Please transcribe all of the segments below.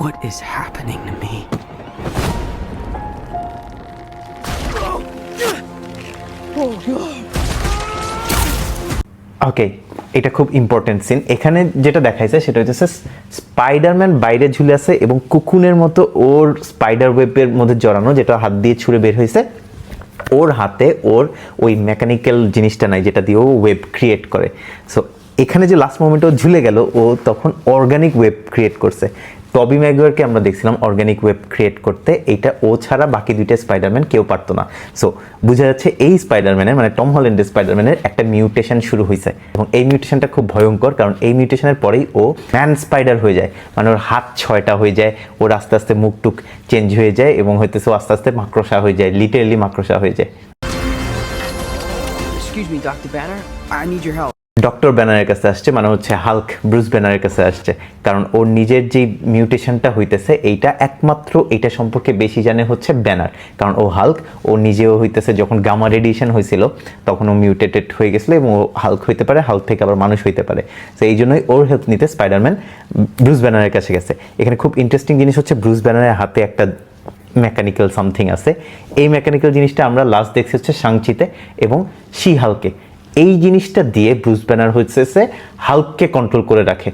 What is happening to me? ওকে, এটা খুব important scene. এখানে যেটা দেখাইছে সেটা হচ্ছে স্পাইডারম্যান বাইরে ঝুলে আছে এবং কুকুনের মতো ওর স্পাইডার ওয়েবের মধ্যে জড়ানো, যেটা হাত দিয়ে ছুঁড়ে বের হয়েছে। ওর হাতে ওর ওই মেকানিক্যাল জিনিসটা নাই যেটা দিয়ে ও ওয়েব ক্রিয়েট করে। সো এখানে যে লাস্ট মোমেন্টে ও ঝুলে গেল, ও তখন অর্গানিক ওয়েব ক্রিয়েট করছে। টবি ম্যাগুয়ারকে আমরা দেখছিলাম অর্গানিক ওয়েব ক্রিয়েট করতে, এইটা ও ছাড়া বাকি দুইটা স্পাইডারম্যান কেউ পারতো না। সো বোঝা যাচ্ছে এই স্পাইডারম্যানের মানে টম হল্যান্ডের স্পাইডারম্যানের একটা মিউটেশন শুরু হয়েছে এবং এই মিউটেশনটা খুব ভয়ঙ্কর, কারণ এই মিউটেশনের পরেই ও ম্যান স্পাইডার হয়ে যায়। মানে ওর হাত 6টা হয়ে যায়, ওর আস্তে আস্তে মুখ টুক চেঞ্জ হয়ে যায় এবং হইতেছে ও আস্তে আস্তে মাকড়সা হয়ে যায়, লিটারেলি মাকড়সা হয়ে যায়। Excuse me, Dr. Banner. I need your help. Doctor ব্যানারের কাছে আসছে, মানে হচ্ছে হাল্ক ব্রুস ব্যানারের কাছে আসছে, কারণ ওর নিজের যে মিউটেশনটা হইতেছে এইটা একমাত্র এইটা সম্পর্কে বেশি জানে হচ্ছে ব্যানার, কারণ ও হাল্ক ও নিজেও হইতেছে যখন গামা রেডিয়েশন হয়েছিল তখন ও মিউটেটেড হয়ে গেছিলো এবং ও হাল্ক হইতে পারে, হাল্ক থেকে আবার মানুষ হইতে পারে। তো এই জন্যই ওর হেল্প নিতে স্পাইডারম্যান ব্রুস ব্যানারের কাছে গেছে। এখানে খুব ইন্টারেস্টিং জিনিস হচ্ছে ব্রুস ব্যানারের হাতে একটা মেকানিক্যাল সামথিং আছে। এই মেকানিক্যাল জিনিসটা আমরা লাস্ট দেখছি হচ্ছে শাংচিতে এবং শি হাল্কে। এই জিনিসটা দিয়ে ব্রুস ব্যানার হচ্ছে হাল্ককে কন্ট্রোল করে রাখে।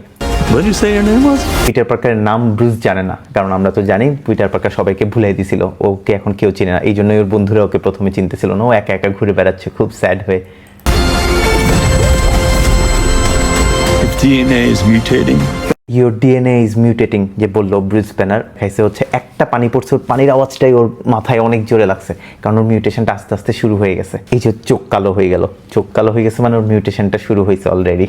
What did you say your name was? Peter পার্কারের নাম ব্রুস জানে না, কারণ আমরা তো জানি পিটার পার্কার সবাইকে ভুলাই দিছিল, ওকে এখন কেউ চিনে না। এই জন্যই ওর বন্ধুরা ওকে প্রথমে চিনতেছিল না, ও একা একা ঘুরে বেড়াচ্ছে খুব স্যাড হয়ে। If DNA is mutating, your DNA is mutating যে বললো ব্রুস ব্যানার, খাইছে হচ্ছে একটা পানি পড়ছে, ওর পানির আওয়াজটাই ওর মাথায় অনেক জোরে লাগছে, কারণ ওর মিউটেশনটা আস্তে আস্তে শুরু হয়ে গেছে। এই যে চোখ কালো হয়ে গেল, চোখ কালো হয়ে গেছে মানে ওর মিউটেশনটা শুরু হয়েছে অলরেডি।